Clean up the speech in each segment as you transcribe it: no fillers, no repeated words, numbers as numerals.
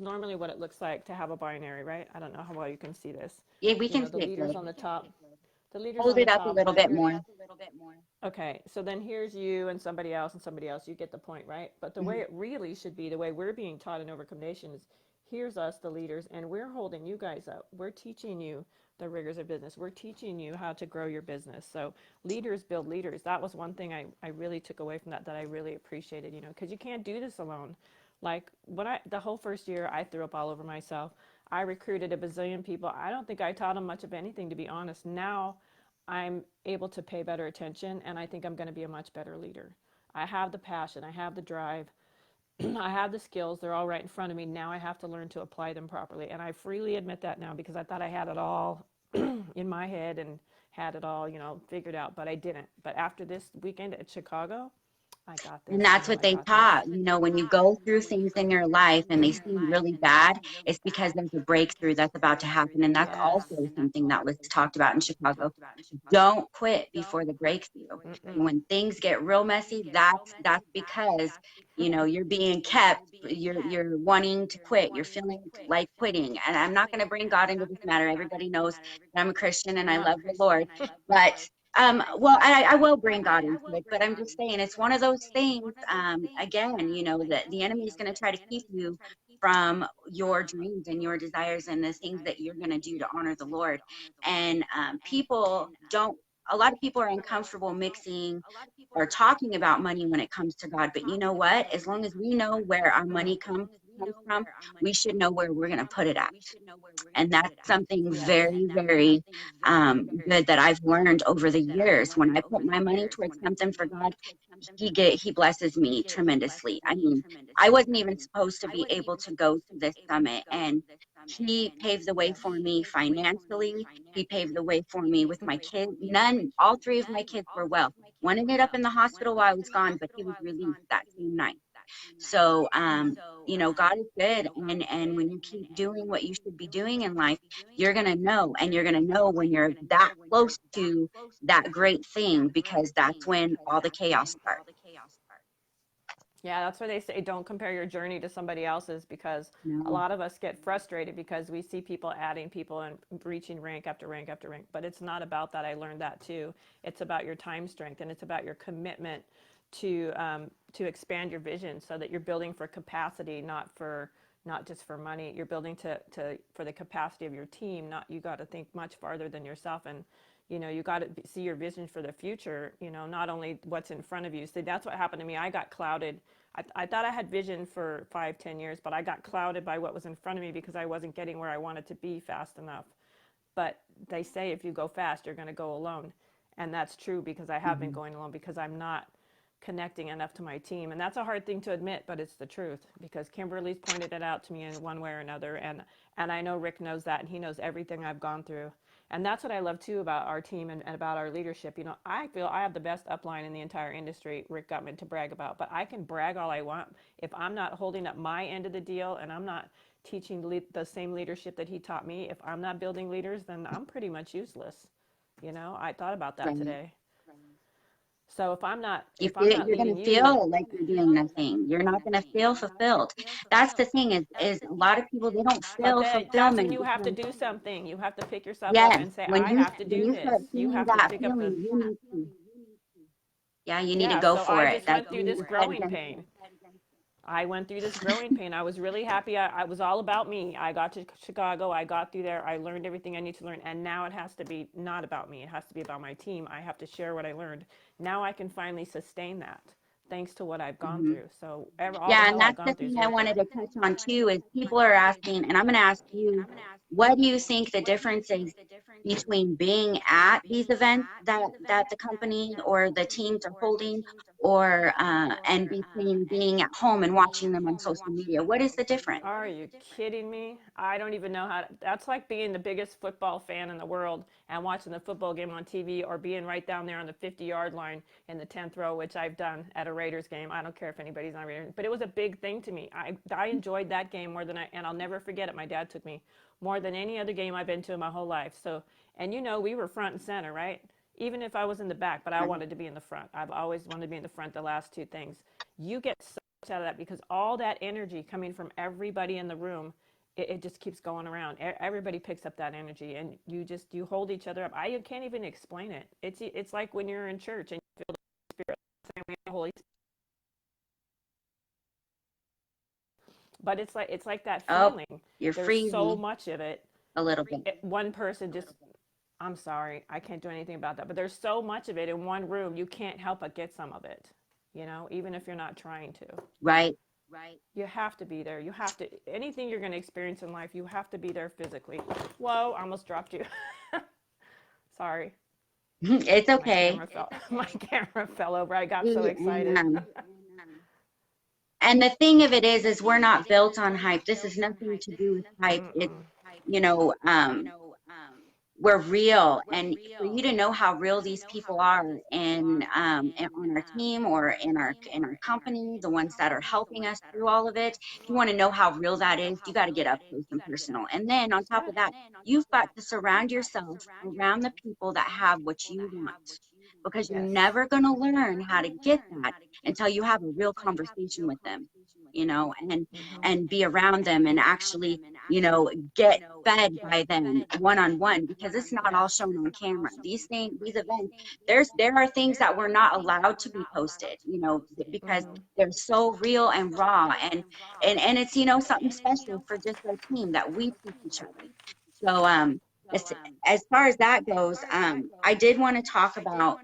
normally what it looks like to have a binary, right? I don't know how well you can see this. Yeah, we You can know, the see it leaders good. on the top, the leaders Hold on the it up a top, little then bit you're, more. okay, so then here's you and somebody else. You get the point, right? But the way Mhm. it really should be, the way we're being taught in Overcome Nation is here's us, the leaders, and we're holding you guys up. We're teaching you the rigors of business. We're teaching you how to grow your business. So leaders build leaders. That was one thing I really took away from that that I really appreciated, you know, because you can't do this alone. Like the whole first year, I threw up all over myself. I recruited a bazillion people. I don't think I taught them much of anything, to be honest. Now I'm able to pay better attention, and I think I'm going to be a much better leader. I have the passion, I have the drive, I have the skills. They're all right in front of me. Now I have to learn to apply them properly. And I freely admit that now because I thought I had it all in my head and had it all, you know, figured out, but I didn't. But after this weekend at Chicago, I got And this. I that's know what I they got this. taught. You know, when you go through things in your life and they seem really bad, it's because there's a breakthrough that's about to happen. And that's Yes. also something that was talked about in Chicago. Don't quit before the breakthrough. Mm-mm. When things get real messy, that's because, you know, you're being kept, you're wanting to quit, you're feeling like quitting. And I'm not going to bring God into this matter. Everybody knows that I'm a Christian and I love the Lord. But well, I will bring God into it, but I'm just saying it's one of those things. Again, you know, that the enemy is going to try to keep you from your dreams and your desires and the things that you're going to do to honor the Lord. And people don't. A lot of people are uncomfortable mixing or talking about money when it comes to God. But you know what? As long as we know where our money comes from, we should know where we're going to put it at. And that's something Yes. very, very good that I've learned over the years. When I put my money towards something for God, he blesses me tremendously. I mean, I wasn't even supposed to be able to go to this summit, and he paved the way for me financially. He paved the way for me with my kids. All three of my kids were well. One ended up in the hospital while I was gone, but he was released that same night. So, you know, God is good. And when you keep doing what you should be doing in life, you're going to know, and you're going to know when you're that close to that great thing, because that's when all the chaos starts. Yeah, that's why they say don't compare your journey to somebody else's because a No. lot of us get frustrated because we see people adding people and reaching rank after rank after rank. But it's not about that. I learned that too. It's about your time strength and it's about your commitment to expand your vision so that you're building for capacity, not just for money. You're building to for the capacity of your team. Not you got to think much farther than yourself and you know you got to see your vision for the future, you know, not only what's in front of you. So that's what happened to me. I got clouded. I thought I had vision for 5, 10 years, but I got clouded by what was in front of me because I wasn't getting where I wanted to be fast enough. But they say if you go fast you're going to go alone, and that's true because I have been Mhm. going alone because I'm not connecting enough to my team, and that's a hard thing to admit, but it's the truth because Kimberly's pointed it out to me in one way or another, and I know Rick knows that, and he knows everything I've gone through. And that's what I love too about our team and about our leadership. You know, I feel I have the best upline in the entire industry, Rick Gutman, to brag about, but I can brag all I want. If I'm not holding up my end of the deal and I'm not teaching the same leadership that he taught me, if I'm not building leaders, then I'm pretty much useless. You know, I thought about that Right. today. So You if I'm feel, not you're going leading to you, feel like you're doing nothing. You're not going to feel fulfilled. That's the thing is a lot of people, they don't but feel then that's when fulfillment you have to because do something. You have to pick yourself up yes, and say, when I have to when do you start this. You feeling have to that pick up the feeling, you need to, yeah, you need to yeah. go So for I it. just That's went through you this just head growing against pain. I went through this growing pain. I was really happy. I was all about me. I got to Chicago. I got through there. I learned everything I need to learn. And now it has to be not about me. It has to be about my team. I have to share what I learned. Now I can finally sustain that thanks to what I've gone it. through. So all the Yeah, and hell I've that's the gone through thing is I worth it. wanted to touch on too is people are asking, and I'm going to ask you, what do you think the difference is between being at these events that the company or the teams are holding, or and between being at home and watching them on social media? What is the difference? Are you kidding me? I don't even know how to, that's like being the biggest football fan in the world and watching the football game on TV or being right down there on the 50-yard line in the 10th row, which I've done at a Raiders game. I don't care if anybody's not Raiders, but it was a big thing to me. I enjoyed that game more than and I'll never forget it. My dad took me more than any other game I've been to in my whole life. So, and you know, we were front and center, right? Even if I was in the back, but I Right. wanted to be in the front. I've always wanted to be in the front, the last two things. You get out of that because all that energy coming from everybody in the room, it just keeps going around. Everybody picks up that energy, and you hold each other up. I can't even explain it. It's like when you're in church and you feel the Spirit, the Holy Spirit. But it's like that Oh, feeling. you're There's so freezing much of it. a little bit. One person just, I'm sorry, I can't do anything about that. But there's so much of it in one room, you can't help but get some of it. Even if you're not trying to. Right. You have to be there. You have to, anything you're going to experience in life, you have to be there physically. Whoa, I almost dropped you. Sorry. It's My okay. camera fell. My camera fell over. I got so We, excited. and the thing of it is we're not built on hype. This has nothing to do with hype. It's, Mm-mm. you know, we're real, and for you to know how real these people are and on our team or in our company, the ones that are helping us through all of it, you want to know how real that is, you got to get up close and personal. And then on top Yeah. of that, you've got to surround yourself around the people that have what you want, because you're Yes. never going to learn how to get that until you have a real conversation with them, and be around them and actually, get fed by them one on one, because it's not all shown on camera. These things, these events, there are things that were not allowed to be posted, because they're so real and raw, and it's, something special for just our team that we teach each other. So as, as far as that goes, I did want to talk about,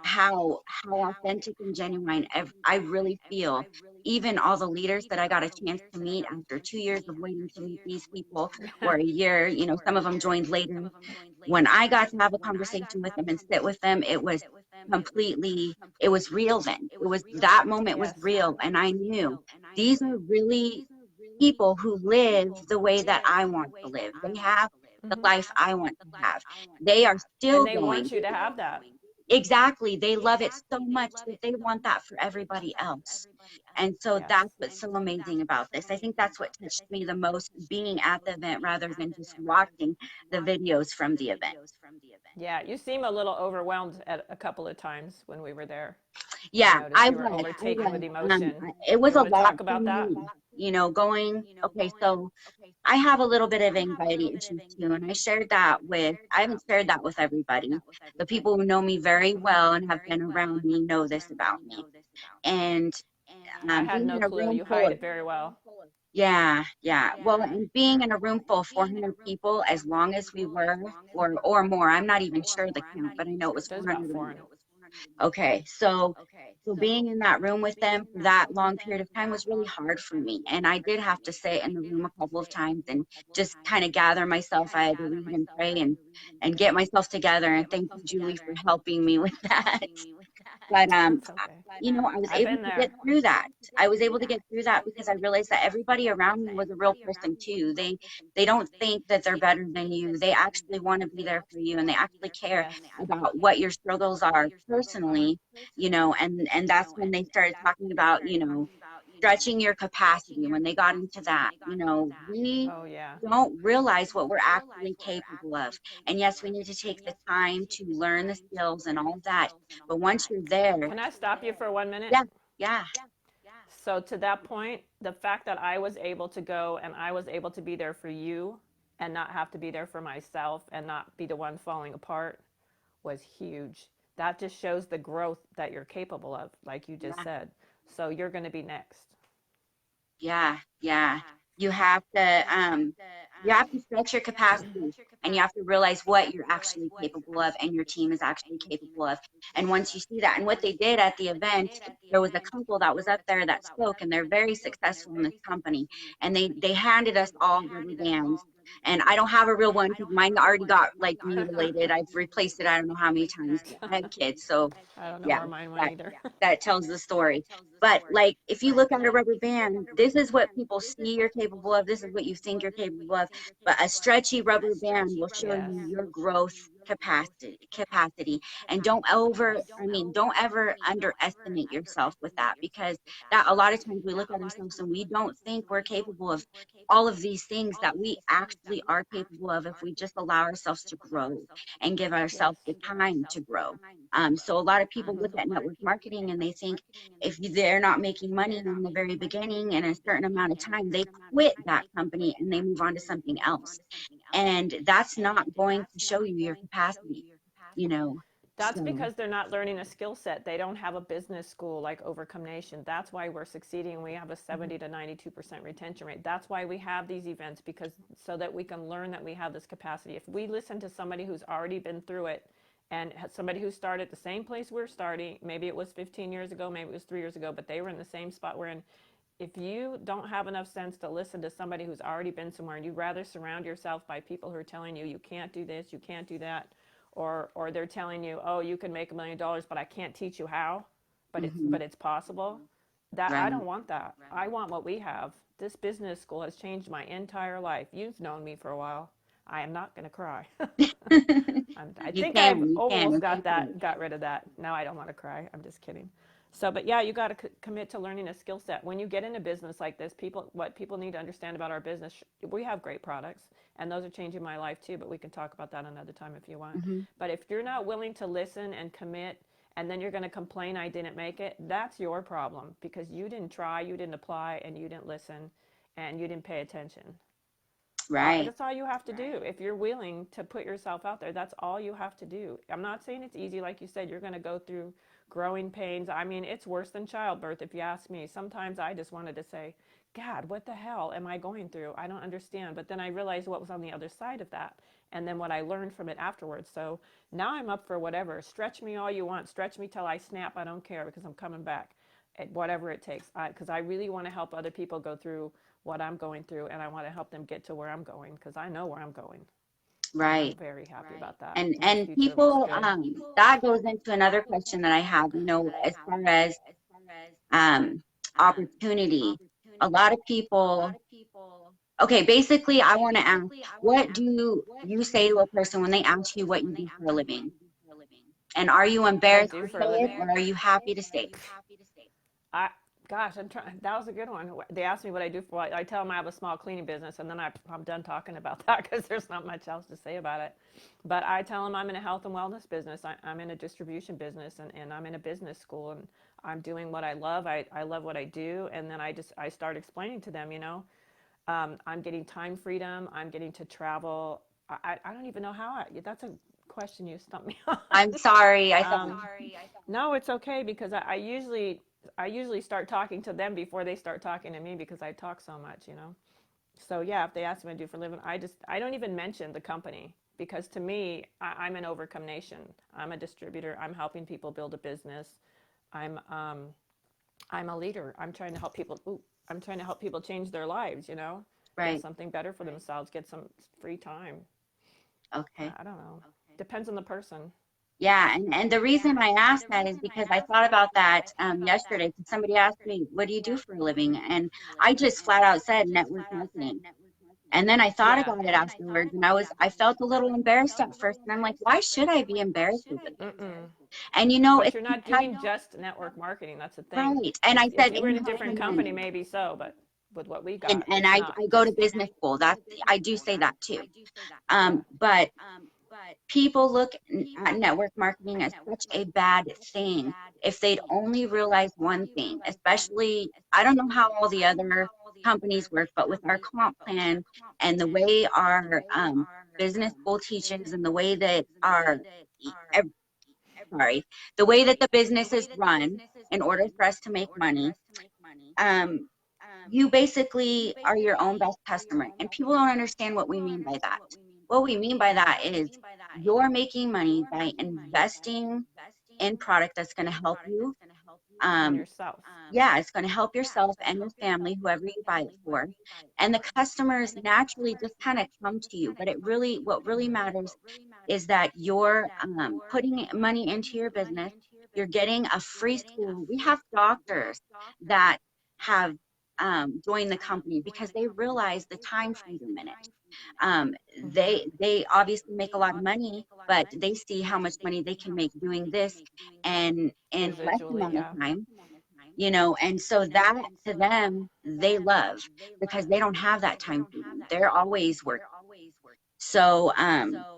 how authentic and genuine I really feel. Even all the leaders that I got a chance to meet after 2 years of waiting to meet these people, or a year, some of them joined later. When I got to have a conversation with them and sit with them, it was real then. It was, that moment was real. And I knew these are really people who live the way that I want to live. They have the life I want to have. They are And still they going. want you to have that. Exactly. They love it so much that they want that for everybody else. And so Yes. that's what's so amazing about this. I think that's what touched me the most, being at the event rather than just watching the videos from the event. Yeah, you seem a little overwhelmed at a couple of times when we were there. I Yeah, noticed you were I overtaken was. with emotion. It was You a want to lot talk for about that? me, going, okay, so I have a little bit of anxiety issues too, and I haven't shared that with everybody. The people who know me very well and have been around me know this about me. And I had being no in a clue. room You full hide of, it very well. yeah, yeah. Well, and being in a room full of 400 people, as long as we were, or more, I'm not even sure the count, but I know it was There's 400 about or more. 400. Okay, so being in that room with them for that long period of time was really hard for me. And I did have to sit in the room a couple of times and just kind of gather myself. I had to read and pray and get myself together. And thank you, Julie, for helping me with that. But That's okay. I was I've able been to get there. through that. I was able to get through that because I realized that everybody around me was a real person too. They don't think that they're better than you. They actually want to be there for you, and they actually care Yes. about what your struggles are personally, and that's when they started talking about, stretching your capacity. When they got into that, we Oh, yeah. don't realize what we're actually capable of. And yes, we need to take the time to learn the skills and all of that. But once you're there, Can I stop you for 1 minute? yeah, yeah, So, to that point, the fact that I was able to go and I was able to be there for you and not have to be there for myself and not be the one falling apart was huge. That just shows the growth that you're capable of, like you just yeah, said. So, you're going to be next. yeah, yeah. You have to stretch your capacity, and you have to realize what you're actually capable of and your team is actually capable of. And once you see that, and what they did at the event, there was a couple that was up there that spoke, and they're very successful in this company, and they handed us all rubber bands. And I don't have a real one because mine already got like mutilated. I've replaced it I don't know how many times. I have kids, so I don't know yeah, where mine went that either. that tells the story. But like, if you look at a rubber band, this is what people see you're capable of. This is what you think you're capable of. But a stretchy rubber band will show Yes. you your growth capacity, and don't ever underestimate yourself with that, because that a lot of times we look at ourselves and we don't think we're capable of all of these things that we actually are capable of if we just allow ourselves to grow and give ourselves the time to grow. So a lot of people look at network marketing and they think if they're not making money in the very beginning in a certain amount of time, they quit that company and they move on to something else. And that's not going to show you your capacity, you know. That's So, because they're not learning a skill set. They don't have a business school like Overcome Nation. That's why we're succeeding. We have a 70 to 92% retention rate. That's why we have these events, because so that we can learn that we have this capacity. If we listen to somebody who's already been through it, and somebody who started at the same place we're starting, maybe it was 15 years ago, maybe it was 3 years ago, but they were in the same spot we're in. If you don't have enough sense to listen to somebody who's already been somewhere, and you'd rather surround yourself by people who are telling you can't do this, you can't do that, or they're telling you, oh, you can make $1 million, but I can't teach you how, mhm, but it's possible. That I right. don't want that. I want what we have. This business school has changed my entire life. You've known me for a while. I am not going to cry. I think I've You can almost embrace it. got rid of that. Now I don't want to cry. I'm just kidding. So, but yeah, you got to commit to learning a skill set. When you get into business like this, what people need to understand about our business, we have great products, and those are changing my life too. But we can talk about that another time if you want. Hmm. But if you're not willing to listen and commit, and then you're going to complain I didn't make it, that's your problem, because you didn't try, you didn't apply, and you didn't listen, and you didn't pay attention. Right. That's all you have to do. If you're willing to put yourself out there, that's all you have to do. I'm not saying it's easy. Like you said, you're going to go through growing pains. I mean, it's worse than childbirth, if you ask me. Sometimes I just wanted to say, God, what the hell am I going through? I don't understand. But then I realized what was on the other side of that, and then what I learned from it afterwards. So now I'm up for whatever. Stretch me all you want. Stretch me till I snap. I don't care, because I'm coming back at whatever it takes. Because I really want to help other people go through what I'm going through, and I want to help them get to where I'm going, because I know where I'm going, and I'm Right. very happy about that. My And future looks people, good. that goes into another question that I have, as far as um, opportunity. A lot of people, okay, basically, I want to ask, what do you say to a person when they ask you what you do for a living? And are you What I embarrassed do to for a say it, living. or are you happy to say it? I Gosh, I'm trying. That was a good one. They asked me what I do for. I tell them I have a small cleaning business, and then I'm done talking about that, because there's not much else to say about it. But I tell them I'm in a health and wellness business. I'm in a distribution business, and I'm in a business school, and I'm doing what I love. I love what I do, and then I start explaining to them. I'm getting time freedom. I'm getting to travel. I don't even know how. That's a question you stumped me on. I'm sorry. I thought, um, no, it's okay, because I usually start talking to them before they start talking to me, because I talk so much. So yeah, if they ask me what I do for a living, I don't even mention the company, because to me, I'm an Overcome Nation. I'm a distributor. I'm helping people build a business. I'm um, I'm a leader. I'm trying to help people. I'm trying to help people change their lives. Get right. something better for themselves. Get some free time. Okay. I don't know. Depends on the person. Yeah, and the reason I asked that is because I thought about that yesterday. 'Cause somebody asked me, "What do you do for a living?" And I just flat out said network marketing. And then I thought Yeah. about it afterwards, and I felt a little embarrassed at first. And I'm like, why should I be embarrassed with it? Mm-mm. And But it's you're not because, doing just network marketing. That's the thing. right. And I If said, you were in in a different helping, company, maybe so, but with what we and got, and it's I, not. I go to business school. I do say that too. Yeah. But people look at network marketing as such a bad thing. If they'd only realize one thing, especially, I don't know how all the other companies work, but with our comp plan and the way our business school teaches and the way that ev- sorry, the way that the business is run in order for us to make money, um, you basically are your own best customer. And people don't understand what we mean by that. What we mean by that is you're making money by investing in product that's going to help you. And Um, yourself. yeah, it's going to help yourself and your family, whoever you buy it for. And the customers naturally just kind of come to you. But what really matters is that you're putting money into your business. You're getting a free school. We have doctors that have join the company because they realize the time freedom in it. Hmm. They obviously make a lot of money, but they see how much money they can make doing this and in less Residually, amount of yeah. time, and so that to them they love because they don't have that time freedom. They're always working. So So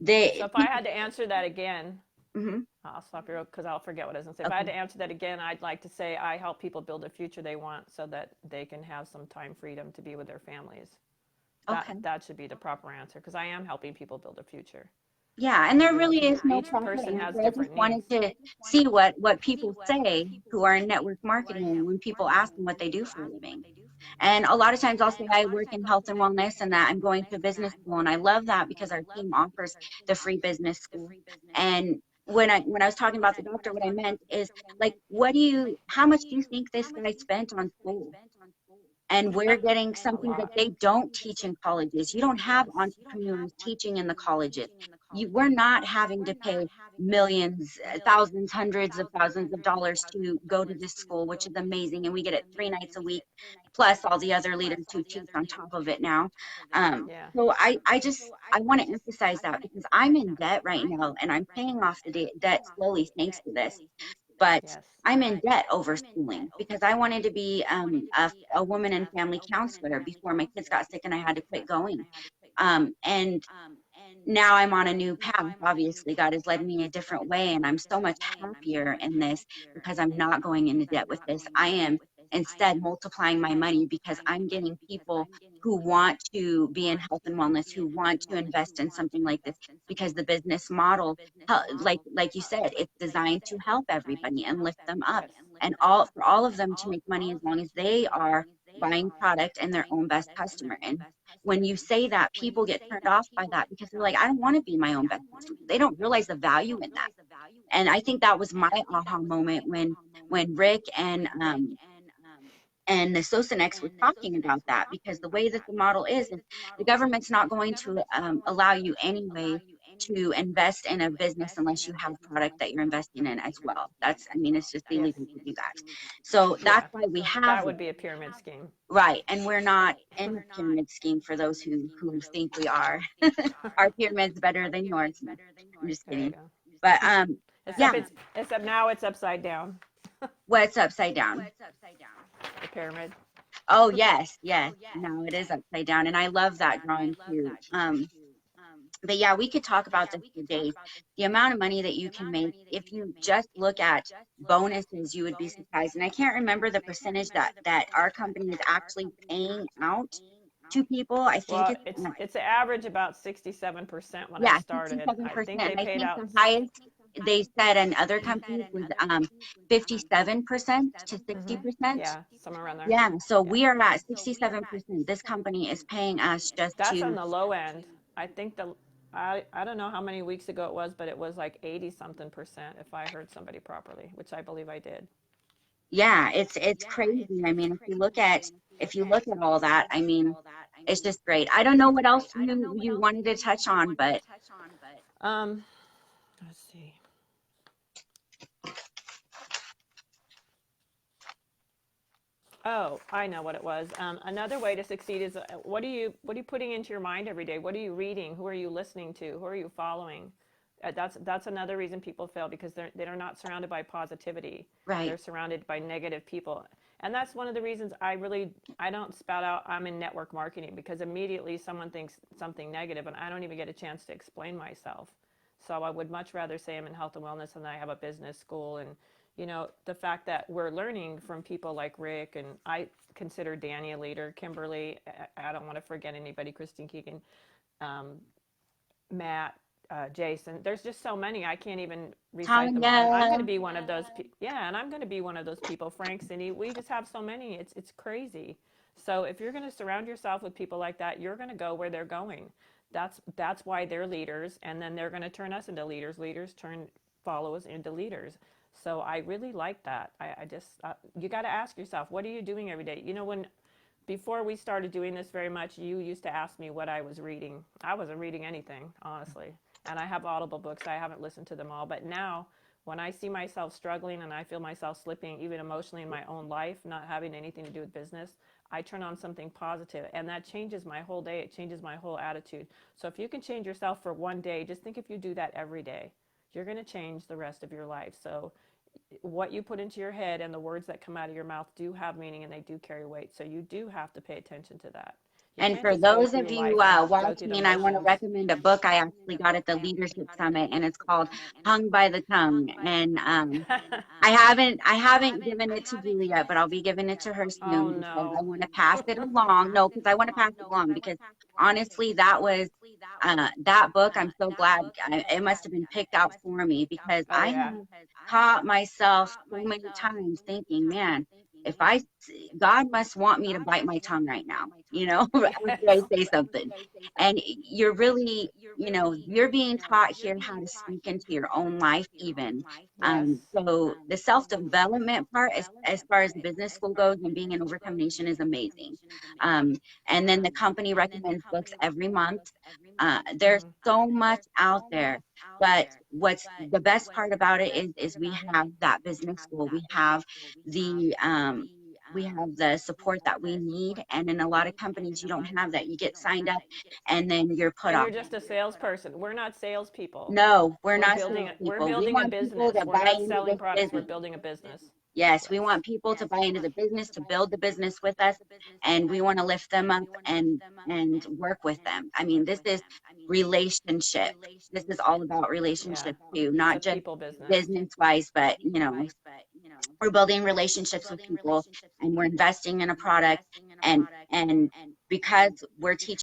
they if I people. had to answer that again, Mhm. I'll stop you because I'll forget what I was going to say. If I had Okay. to answer that again, I'd like to say I help people build a future they want so that they can have some time freedom to be with their families. That Okay. that should be the proper answer because I am helping people build a future. Yeah, and I there do really because is no each proper person has answer. I just different needs. wanted to see what people say who are in network marketing when people ask them what they do for a living. And a lot of times I'll say I work in health and wellness and that I'm going to business school. And I love that because our team offers the free business school. And when I was talking about the doctor, what I meant is like, how much do you think this guy spent on school? And we're getting A something that lot. they don't teach in colleges. You don't have entrepreneurs teaching in the colleges. We're not having to pay millions, thousands, hundreds of thousands of dollars to go to this school, which is amazing. And we get it 3 nights a week, plus all the other leaders who teach on top of it now. Yeah. So I want to emphasize that because I'm in debt right now and I'm paying off the debt slowly thanks to this, but Yes. I'm in debt over schooling because I wanted to be a woman and family counselor before my kids got sick and I had to quit going. And now I'm on a new path. Obviously, God has led me a different way, and I'm so much happier in this because I'm not going into debt with this. I am instead multiplying my money because I'm getting people who want to be in health and wellness, who want to invest in something like this because the business model, like you said, it's designed to help everybody and lift them up, and all for all of them to make money as long as they are buying product and their own best customer. And when you say that, people get turned off by that because they're like, I don't want to be my own best customer. They don't realize the value in that. And I think that was my aha moment when Rick and the Sosanex were talking about that, because the way that the model is the government's not going to allow you anyway to invest in a business unless you have product that you're investing in as well. I mean, it's just Yes. illegal to do that. So that's Yeah. why we have That would be a pyramid scheme. right, and we're not in the pyramid scheme for those who think we are. Our pyramid's better than yours. No, I'm just There you kidding. go. But Except yeah, except now it's upside down. what's upside down? The pyramid. Oh yes, yes. No, it is upside down, and I love that drawing too. But yeah, we could talk about this for days. The amount of money that you can make if you just look at bonuses, you would be surprised. And I can't remember the percentage that our company is actually paying out to people. I think Well, it's it's an average about 67% when I yeah, started. I think 67%. they I paid think out. the highest they said in other companies was 57% to Mhm. 60%. Yeah, somewhere around there. Yeah, so Yeah. we are at 67%. This company is paying us just That's on to, the low end. I think I don't know how many weeks ago it was, but it was like 80 something percent if I heard somebody properly, which I believe I did. yeah, it's crazy. I mean, if you look at all that, I mean, it's just great. I don't know what else you wanted to touch on, but Um, let's see. Oh, I know what it was. Another way to succeed is what are you putting into your mind every day? What are you reading? Who are you listening to? Who are you following? That's another reason people fail because they're not surrounded by positivity. right. They're surrounded by negative people, and that's one of the reasons I don't spout out I'm in network marketing because immediately someone thinks something negative, and I don't even get a chance to explain myself. So I would much rather say I'm in health and wellness and I have a business school and the fact that we're learning from people like Rick and I consider Danny a leader, Kimberly, I don't want to forget anybody, Christine Keegan, um, Matt, Jason. There's just so many. I can't even recite them all. I'm going to Tanya. be one of those. Yeah, and I'm going to be one of those people. Frank, Cindy. We just have so many. It's crazy. So if you're going to surround yourself with people like that, you're going to go where they're going. That's why they're leaders, and then they're going to turn us into leaders. Leaders turn followers into leaders. So I really like that. I just you got to ask yourself, what are you doing every day? When before we started doing this very much, you used to ask me what I was reading. I wasn't reading anything, honestly. And I have Audible books. I haven't listened to them all. But now, When I see myself struggling and I feel myself slipping, even emotionally in my own life, not having anything to do with business, I turn on something positive, and that changes my whole day. It changes my whole attitude. So if you can change yourself for one day, just think if you do that every day, you're going to change the rest of your life. So what you put into your head and the words that come out of your mouth do have meaning, and they do carry weight. So you do have to pay attention to that. You And can't for just go those of through you life and go through watching, the and I want to motions. recommend a book I actually got at the Leadership Summit, and it's called Hung by the Tongue. And I haven't given it to Julie yet, but I'll be giving it to her Oh soon because I no. want to pass it along. No, because I want to pass it along because honestly, that was that book. I'm so glad it must have been picked out for me because Oh I yeah. have caught myself so many times thinking, man, if I God must want me to bite my tongue right now, after I Yes. say something. And you're really, you're being taught here how to speak into your own life, even. Yes. So the self-development part, as far as the business school goes and being an Overcome Nation, is amazing. Um, and then the company recommends books every month. There's so much out there, but what's the best part about it is we have that business school. The um, we have the support that we need, and in a lot of companies you don't have that. You get signed up and then you're put And off. you're just a salesperson. We're not salespeople. No, we're We're not building we're salespeople. We building a want people business. to We're buy not into selling this products. We're business. building a business. Yes, we Yes. want people to buy into the business, to build the business with us, and we want to lift them up and work with them. I mean, this is relationship. This is all about Yeah. relationships too, It's not a just people business. business wise, but we're building relationships with people and we're investing in a product, and because we're teaching